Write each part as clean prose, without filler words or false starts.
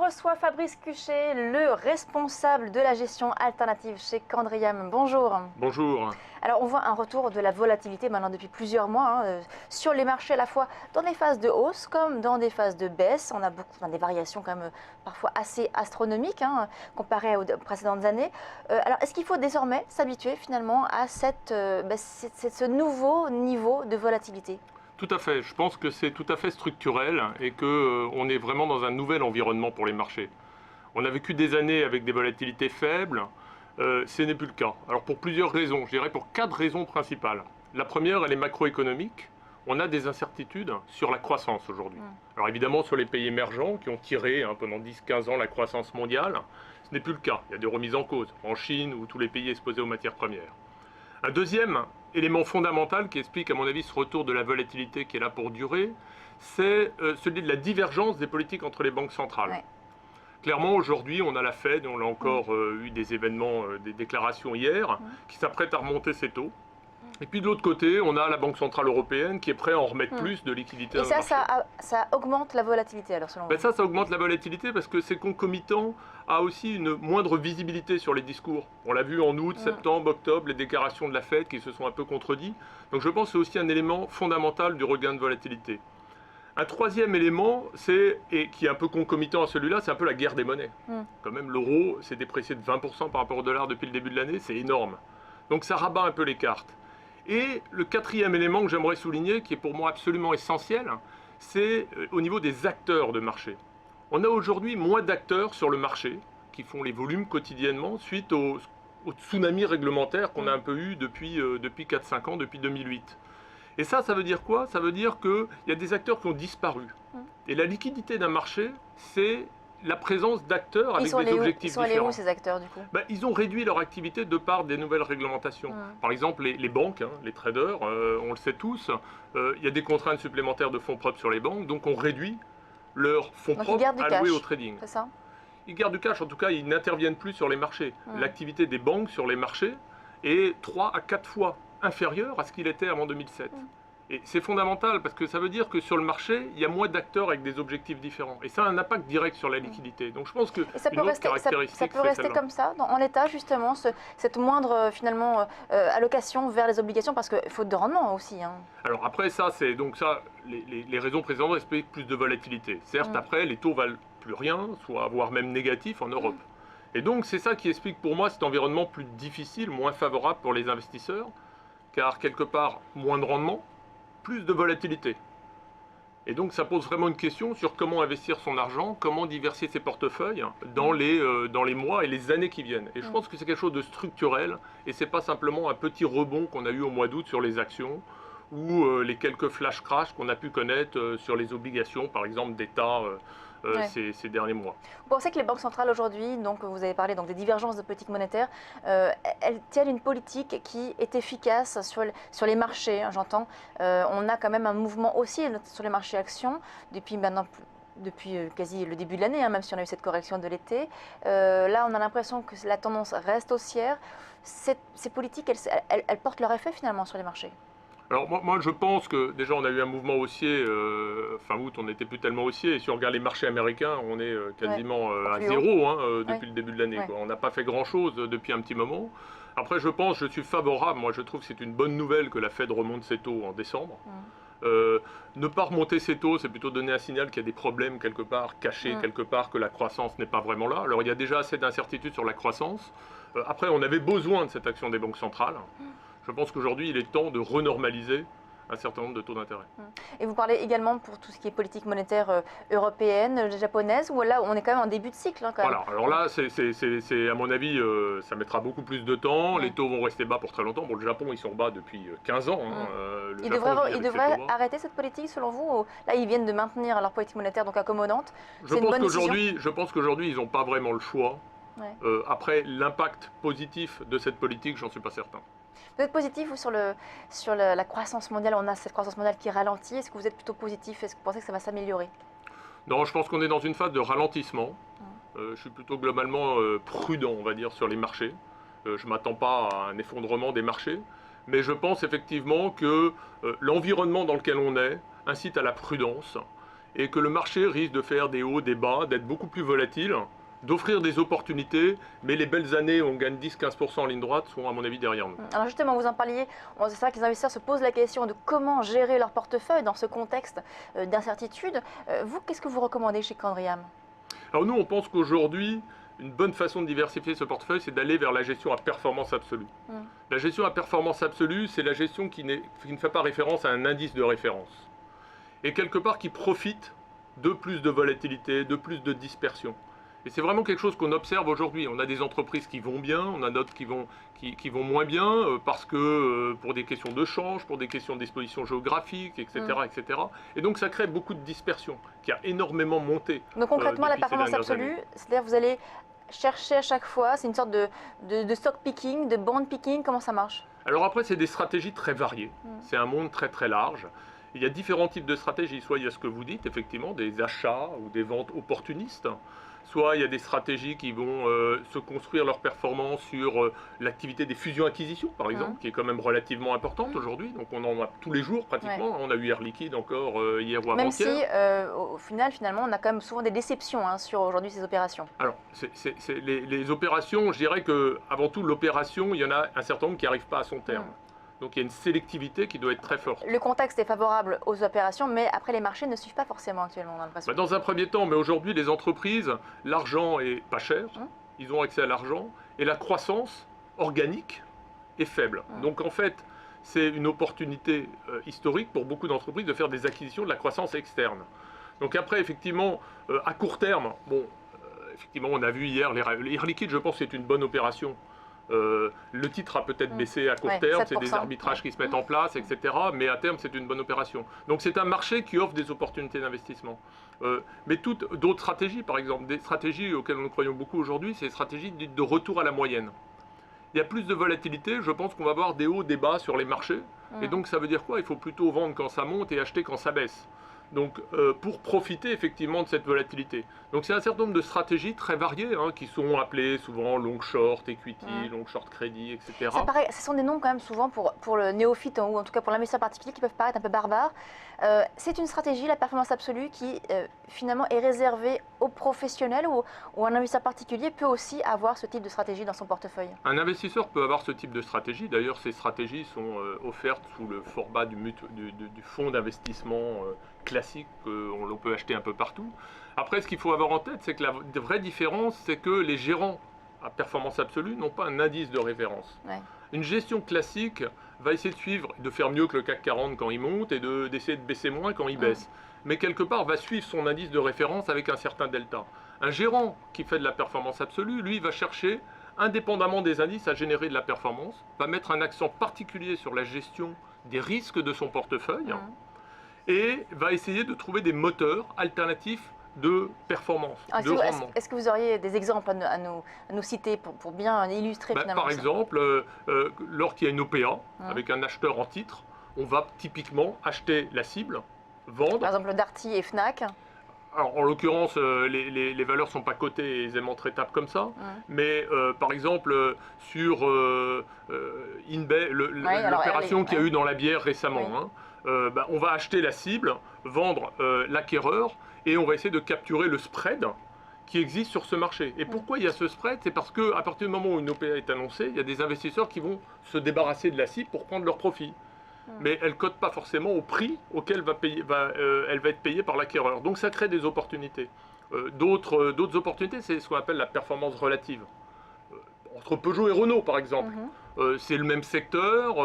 reçoit Fabrice Cuchet, le responsable de la gestion alternative chez Candriam. Bonjour. Bonjour. Alors on voit un retour de la volatilité maintenant depuis plusieurs mois sur les marchés, à la fois dans des phases de hausse comme dans des phases de baisse. On a des variations quand même parfois assez astronomiques comparées aux précédentes années. Alors est-ce qu'il faut désormais s'habituer finalement à ce nouveau niveau de volatilité ? Tout à fait. Je pense que c'est tout à fait structurel et qu'on est vraiment dans un nouvel environnement pour les marchés. On a vécu des années avec des volatilités faibles. Ce n'est plus le cas. Alors pour plusieurs raisons, je dirais pour 4 raisons principales. La première, elle est macroéconomique. On a des incertitudes sur la croissance aujourd'hui. Alors évidemment sur les pays émergents qui ont tiré pendant 10-15 ans la croissance mondiale, ce n'est plus le cas. Il y a des remises en cause en Chine ou tous les pays exposés aux matières premières. Un deuxième élément fondamental qui explique à mon avis ce retour de la volatilité qui est là pour durer, c'est celui de la divergence des politiques entre les banques centrales. Ouais. Clairement, aujourd'hui, on a la Fed, on a encore eu des événements, des déclarations hier, qui s'apprêtent à remonter ses taux. Et puis de l'autre côté, on a la Banque Centrale Européenne qui est prête à en remettre plus de liquidités. Et ça augmente la volatilité alors selon vous ? Ça augmente la volatilité parce que c'est concomitant à aussi une moindre visibilité sur les discours. On l'a vu en août, septembre, octobre, les déclarations de la Fed qui se sont un peu contredites. Donc je pense que c'est aussi un élément fondamental du regain de volatilité. Un troisième élément, et qui est un peu concomitant à celui-là, c'est un peu la guerre des monnaies. Quand même, l'euro s'est déprécié de 20% par rapport au dollar depuis le début de l'année, c'est énorme. Donc ça rabat un peu les cartes. Et le quatrième élément que j'aimerais souligner, qui est pour moi absolument essentiel, c'est au niveau des acteurs de marché. On a aujourd'hui moins d'acteurs sur le marché qui font les volumes quotidiennement suite au tsunami réglementaire qu'on a un peu eu depuis 4-5 ans, depuis 2008. Et ça veut dire quoi ? Ça veut dire qu'il y a des acteurs qui ont disparu. Et la liquidité d'un marché, c'est la présence d'acteurs avec des objectifs différents. Ils sont allés où ces acteurs du coup ? Ils ont réduit leur activité de par des nouvelles réglementations. Par exemple, les banques, les traders, on le sait tous, il y a des contraintes supplémentaires de fonds propres sur les banques, donc on réduit leurs fonds propres alloués au trading. C'est ça ? Ils gardent du cash, en tout cas, ils n'interviennent plus sur les marchés. L'activité des banques sur les marchés est 3 à 4 fois inférieure à ce qu'il était avant 2007. Et c'est fondamental parce que ça veut dire que sur le marché, il y a moins d'acteurs avec des objectifs différents. Et ça a un impact direct sur la liquidité. Donc je pense que ça peut rester comme ça, en l'état justement, cette moindre finalement allocation vers les obligations parce qu'il faut de rendement aussi. Alors après ça, les raisons précédentes expliquent plus de volatilité. Certes, après, les taux valent plus rien, voire même négatifs en Europe. Et donc c'est ça qui explique pour moi cet environnement plus difficile, moins favorable pour les investisseurs, car quelque part, moins de rendement, plus de volatilité. Et donc ça pose vraiment une question sur comment investir son argent, comment diversifier ses portefeuilles dans les mois et les années qui viennent. Et je pense que c'est quelque chose de structurel et c'est pas simplement un petit rebond qu'on a eu au mois d'août sur les actions ou les quelques flash crash qu'on a pu connaître sur les obligations, par exemple d'État ces derniers mois. Vous pensez que les banques centrales aujourd'hui, donc vous avez parlé des divergences de politique monétaire, elles tiennent une politique qui est efficace sur les marchés, j'entends. On a quand même un mouvement aussi sur les marchés actions depuis quasi le début de l'année, même si on a eu cette correction de l'été. Là, on a l'impression que la tendance reste haussière. Ces politiques, elles portent leur effet finalement sur les marchés. Alors moi je pense que déjà on a eu un mouvement haussier, fin août on n'était plus tellement haussier, et si on regarde les marchés américains, on est quasiment à zéro depuis le début de l'année. On n'a pas fait grand chose depuis un petit moment. Après je suis favorable, moi je trouve que c'est une bonne nouvelle que la Fed remonte ses taux en décembre. Ne pas remonter ses taux, c'est plutôt donner un signal qu'il y a des problèmes quelque part, cachés quelque part, que la croissance n'est pas vraiment là. Alors il y a déjà assez d'incertitudes sur la croissance. Après on avait besoin de cette action des banques centrales. Je pense qu'aujourd'hui, il est temps de renormaliser un certain nombre de taux d'intérêt. Et vous parlez également pour tout ce qui est politique monétaire européenne, japonaise, où là, on est quand même en début de cycle. Voilà, alors là, c'est à mon avis, ça mettra beaucoup plus de temps. Les taux vont rester bas pour très longtemps. Bon, le Japon, ils sont bas depuis 15 ans. Ils devraient arrêter cette politique, selon vous? Là, ils viennent de maintenir leur politique monétaire donc accommodante. Je pense qu'aujourd'hui, ils n'ont pas vraiment le choix. Après, l'impact positif de cette politique, j'en suis pas certain. Vous êtes positif sur la croissance mondiale? On a cette croissance mondiale qui ralentit. Est-ce que vous êtes plutôt positif? Est-ce que vous pensez que ça va s'améliorer? Non, je pense qu'on est dans une phase de ralentissement. Je suis plutôt globalement prudent, on va dire, sur les marchés. Je ne m'attends pas à un effondrement des marchés. Mais je pense effectivement que l'environnement dans lequel on est incite à la prudence et que le marché risque de faire des hauts, des bas, d'être beaucoup plus volatile, d'offrir des opportunités, mais les belles années où on gagne 10-15% en ligne droite sont à mon avis derrière nous. Alors justement, vous en parliez, c'est vrai que les investisseurs se posent la question de comment gérer leur portefeuille dans ce contexte d'incertitude. Vous, qu'est-ce que vous recommandez chez Candriam? Alors nous, on pense qu'aujourd'hui, une bonne façon de diversifier ce portefeuille, c'est d'aller vers la gestion à performance absolue. La gestion à performance absolue, c'est la gestion qui ne fait pas référence à un indice de référence. Et quelque part qui profite de plus de volatilité, de plus de dispersion. Et c'est vraiment quelque chose qu'on observe aujourd'hui. On a des entreprises qui vont bien, on a d'autres qui vont moins bien, parce que pour des questions de change, pour des questions d'exposition géographique, etc., etc. Et donc ça crée beaucoup de dispersion, qui a énormément monté. Donc concrètement, la performance absolue, c'est-à-dire vous allez chercher à chaque fois, c'est une sorte de stock picking, de bond picking, comment ça marche? Alors après, c'est des stratégies très variées. C'est un monde très très large. Il y a différents types de stratégies. Soit il y a ce que vous dites, effectivement, des achats ou des ventes opportunistes. Soit il y a des stratégies qui vont se construire leur performance sur l'activité des fusions-acquisitions, par exemple, qui est quand même relativement importante aujourd'hui. Donc on en a tous les jours pratiquement. On a eu Air Liquide encore hier ou avant-hier. Même si au final, finalement, on a quand même souvent des déceptions sur aujourd'hui ces opérations. Alors, les opérations, je dirais qu'avant tout, l'opération, il y en a un certain nombre qui n'arrivent pas à son terme. Donc il y a une sélectivité qui doit être très forte. Le contexte est favorable aux opérations, mais après les marchés ne suivent pas forcément actuellement, on a l'impression. Dans un premier temps, mais aujourd'hui les entreprises, l'argent est pas cher, ils ont accès à l'argent, et la croissance organique est faible. Donc en fait, c'est une opportunité historique pour beaucoup d'entreprises de faire des acquisitions de la croissance externe. Donc après, effectivement, à court terme, effectivement, on a vu hier, Air Liquide, je pense que c'est une bonne opération. Le titre a peut-être baissé à court terme, c'est des arbitrages qui se mettent en place, etc. Mais à terme, c'est une bonne opération. Donc c'est un marché qui offre des opportunités d'investissement. Mais d'autres stratégies, par exemple, des stratégies auxquelles nous croyons beaucoup aujourd'hui, c'est des stratégies de retour à la moyenne. Il y a plus de volatilité, je pense qu'on va avoir des hauts, des bas sur les marchés. Et donc ça veut dire quoi? Il faut plutôt vendre quand ça monte et acheter quand ça baisse. Donc, pour profiter effectivement de cette volatilité. Donc, c'est un certain nombre de stratégies très variées qui sont appelées souvent long short equity, long short crédit, etc. Ça paraît, ce sont des noms quand même souvent pour le néophyte ou en tout cas pour l'investisseur particulier qui peuvent paraître un peu barbares. C'est une stratégie, la performance absolue, qui finalement est réservée aux professionnels ou un investisseur particulier peut aussi avoir ce type de stratégie dans son portefeuille. Un investisseur peut avoir ce type de stratégie. D'ailleurs, ces stratégies sont offertes sous le format du fonds d'investissement classique qu'on peut acheter un peu partout. Après, ce qu'il faut avoir en tête, c'est que la vraie différence, c'est que les gérants à performance absolue n'ont pas un indice de référence. Une gestion classique va essayer de suivre, de faire mieux que le CAC 40 quand il monte et d'essayer de baisser moins quand il baisse. Mais quelque part, va suivre son indice de référence avec un certain delta. Un gérant qui fait de la performance absolue, lui, va chercher, indépendamment des indices, à générer de la performance, va mettre un accent particulier sur la gestion des risques de son portefeuille, et va essayer de trouver des moteurs alternatifs de performance, de rendement. Est-ce que vous auriez des exemples à nous citer pour bien illustrer finalement Par exemple, lorsqu'il y a une OPA avec un acheteur en titre, on va typiquement acheter la cible, vendre. Par exemple, Darty et Fnac. Alors, en l'occurrence, les valeurs ne sont pas cotées aisément traitables comme ça, mais par exemple, sur InBev, l'opération qu'il y a eu dans la bière récemment, on va acheter la cible, vendre l'acquéreur, et on va essayer de capturer le spread qui existe sur ce marché. Et pourquoi il y a ce spread? C'est parce qu'à partir du moment où une OPA est annoncée, il y a des investisseurs qui vont se débarrasser de la cible pour prendre leur profit. Mais elle ne cote pas forcément au prix auquel elle va être payée par l'acquéreur. Donc ça crée des opportunités. D'autres opportunités, c'est ce qu'on appelle la performance relative. Entre Peugeot et Renault, par exemple. C'est le même secteur,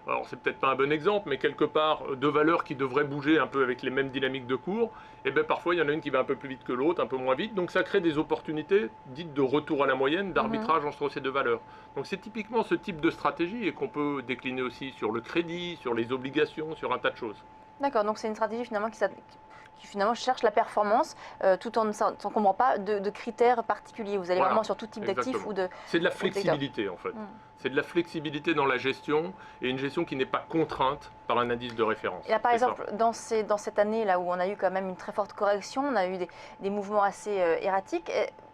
alors c'est peut-être pas un bon exemple, mais quelque part, deux valeurs qui devraient bouger un peu avec les mêmes dynamiques de cours, et bien parfois il y en a une qui va un peu plus vite que l'autre, un peu moins vite, donc ça crée des opportunités dites de retour à la moyenne, d'arbitrage entre ces deux valeurs. Donc c'est typiquement ce type de stratégie et qu'on peut décliner aussi sur le crédit, sur les obligations, sur un tas de choses. D'accord, donc c'est une stratégie finalement qui finalement cherche la performance tout en ne s'encombrant pas de critères particuliers. Vous allez vraiment sur tout type d'actifs ou de... C'est de la flexibilité en fait. C'est de la flexibilité dans la gestion et une gestion qui n'est pas contrainte par un indice de référence. Et là, par exemple, dans cette année là où on a eu quand même une très forte correction, on a eu des mouvements assez erratiques,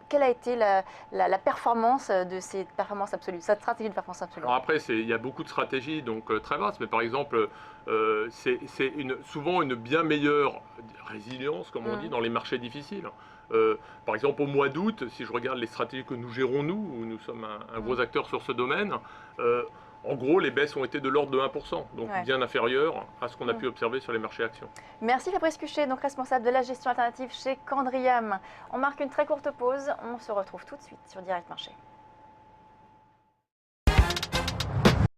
quelle a été la performance de cette performance absolue, cette stratégie de performance absolue? Alors après, il y a beaucoup de stratégies donc très vastes, mais par exemple, c'est souvent une bien meilleure résilience, comme on dit, dans les marchés difficiles. Par exemple, au mois d'août, si je regarde les stratégies que nous gérons, où nous sommes un gros acteur sur ce domaine, en gros, les baisses ont été de l'ordre de 1%, donc bien inférieures à ce qu'on a pu observer sur les marchés actions. Merci Fabrice Cuchet, donc responsable de la gestion alternative chez Candriam. On marque une très courte pause, on se retrouve tout de suite sur Direct Marché.